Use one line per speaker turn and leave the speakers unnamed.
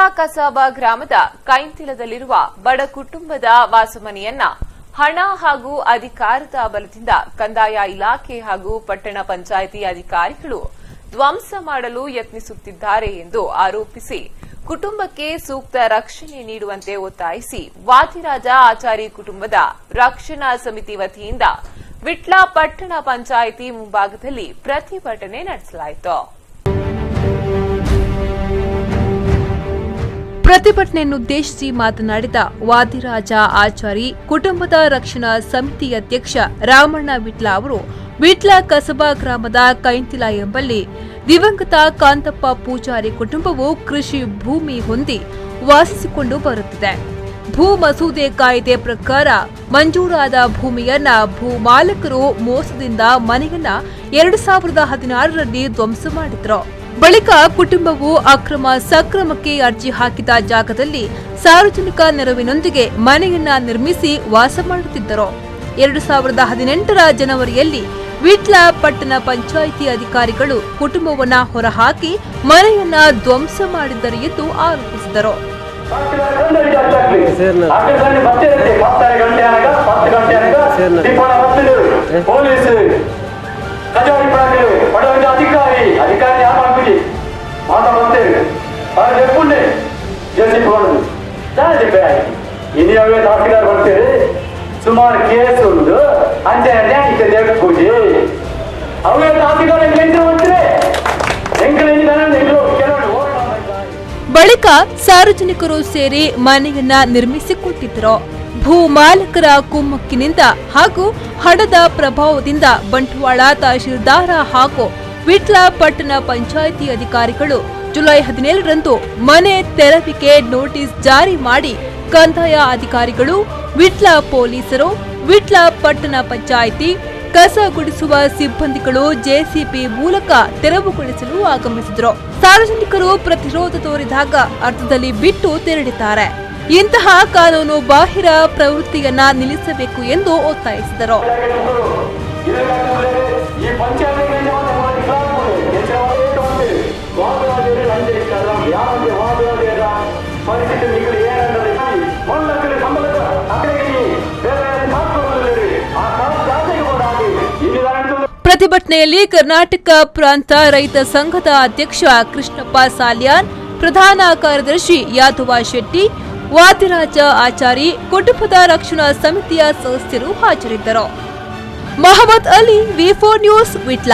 ವಿಟ್ಲ ಕಸಾಬಾ ಗ್ರಾಮದ ಕೈಂತಿಲದಲ್ಲಿರುವ ಬಡ ಕುಟುಂಬದ ವಾಸಮನೆಯನ್ನ ಹಣ ಹಾಗೂ ಅಧಿಕಾರದ ಬಲದಿಂದ ಕಂದಾಯ ಇಲಾಖೆ ಹಾಗೂ ಪಟ್ಟಣ ಪಂಚಾಯಿತಿ ಅಧಿಕಾರಿಗಳು ಧ್ವಂಸ ಮಾಡಲು ಯತ್ನಿಸುತ್ತಿದ್ದಾರೆ ಎಂದು ಆರೋಪಿಸಿ ಕುಟುಂಬಕ್ಕೆ ಸೂಕ್ತ ರಕ್ಷಣೆ ನೀಡುವಂತೆ ಒತ್ತಾಯಿಸಿ ವಾದಿರಾಜ ಆಚಾರಿ ಕುಟುಂಬದ ರಕ್ಷಣಾ ಸಮಿತಿ ವತಿಯಿಂದ ವಿಟ್ಲ ಪಟ್ಟಣ ಪಂಚಾಯಿತಿ ಮುಂಭಾಗದಲ್ಲಿ ಪ್ರತಿಭಟನೆ ನಡೆಸಲಾಯಿತು. ಪ್ರತಿಭಟನೆಯನ್ನುದ್ದೇಶಿಸಿ ಮಾತನಾಡಿದ ವಾದಿರಾಜ ಆಚಾರಿ ಕುಟುಂಬದ ರಕ್ಷಣಾ ಸಮಿತಿ ಅಧ್ಯಕ್ಷ ರಾಮಣ್ಣ ವಿಟ್ಲ ಅವರು ವಿಟ್ಲ ಕಸಬಾ ಗ್ರಾಮದ ಕೈಂತಿಲ ಎಂಬಲ್ಲಿ ದಿವಂಗತ ಕಾಂತಪ್ಪ ಪೂಜಾರಿ ಕುಟುಂಬವು ಕೃಷಿ ಭೂಮಿ ಹೊಂದಿ ವಾಸಿಸಿಕೊಂಡು ಬರುತ್ತಿದೆ. ಭೂ ಮಸೂದೆ ಕಾಯ್ದೆ ಪ್ರಕಾರ ಮಂಜೂರಾದ ಭೂಮಿಯನ್ನ ಭೂ ಮಾಲಕರು ಮೋಸದಿಂದ ಮನೆಯನ್ನ 2016ರಲ್ಲಿ ಧ್ವಂಸ ಮಾಡಿದ್ರು. ಬಳಿಕ ಕುಟುಂಬವು ಅಕ್ರಮ ಸಕ್ರಮಕ್ಕೆ ಅರ್ಜಿ ಹಾಕಿದ ಜಾಗದಲ್ಲಿ ಸಾರ್ವಜನಿಕ ನೆರವಿನೊಂದಿಗೆ ಮನೆಯನ್ನ ನಿರ್ಮಿಸಿ ವಾಸ ಮಾಡುತ್ತಿದ್ದರು. 2018ರ ಜನವರಿಯಲ್ಲಿ ವಿಟ್ಲ ಪಟ್ಟಣ ಪಂಚಾಯಿತಿ ಅಧಿಕಾರಿಗಳು ಕುಟುಂಬವನ್ನ ಹೊರಹಾಕಿ ಮನೆಯನ್ನ ಧ್ವಂಸ ಮಾಡಿದ್ದರು ಎಂದು ಆರೋಪಿಸಿದರು.
ಸುಮಾರು ಕೇಸ್ ಉಂಟು
ಬಳಿಕ ಸಾರ್ವಜನಿಕರು ಸೇರಿ ಮನೆಯನ್ನ ನಿರ್ಮಿಸಿಕೊಟ್ಟಿದ್ದರು. ಭೂ ಮಾಲಕರ ಕುಮ್ಮಕ್ಕಿನಿಂದ ಹಾಗೂ ಹಣದ ಪ್ರಭಾವದಿಂದ ಬಂಟ್ವಾಳ ತಹಶೀಲ್ದಾರ ಹಾಗೂ ವಿಟ್ಲ ಪಟ್ಟಣ ಪಂಚಾಯಿತಿ ಅಧಿಕಾರಿಗಳು ಜುಲೈ 17ರಂದು ಮನೆ ತೆರವಿಗೆ ನೋಟಿಸ್ ಜಾರಿ ಮಾಡಿ ಕಂದಾಯ ಅಧಿಕಾರಿಗಳು, ವಿಟ್ಲ ಪೊಲೀಸರು, ವಿಟ್ಲ ಪಟ್ಟಣ ಪಂಚಾಯಿತಿ ಕಸ ಗುಡಿಸುವ ಸಿಬ್ಬಂದಿಗಳು ಜೆಸಿಬಿ ಮೂಲಕ ತೆರವುಗೊಳಿಸಲು ಆಗಮಿಸಿದರು. ಸಾರ್ವಜನಿಕರು ಪ್ರತಿರೋಧ ತೋರಿದಾಗ ಅರ್ಧದಲ್ಲಿ ಬಿಟ್ಟು ತೆರಳಿದ್ದಾರೆ. ಇಂತಹ ಕಾನೂನು ಬಾಹಿರ ಪ್ರವೃತ್ತಿಯನ್ನ ನಿಲ್ಲಿಸಬೇಕು ಎಂದು ಒತ್ತಾಯಿಸಿದರು. ಪ್ರತಿಭಟನೆಯಲ್ಲಿ ಕರ್ನಾಟಕ ಪ್ರಾಂತ ರೈತ ಸಂಘದ ಅಧ್ಯಕ್ಷ ಕೃಷ್ಣಪ್ಪ ಸಾಲ್ಯಾನ್, ಪ್ರಧಾನ ಕಾರ್ಯದರ್ಶಿ ಯಾದವ ಶೆಟ್ಟಿ, ವಾದಿರಾಜ ಆಚಾರಿ, ಕುಟುಂಬದ ರಕ್ಷಣಾ ಸಮಿತಿಯ ಸದಸ್ಯರು ಹಾಜರಿದ್ದರು. ಮಹಮ್ಮದ್ ಅಲಿ, ವಿ4 ನ್ಯೂಸ್, ವಿಟ್ಲ.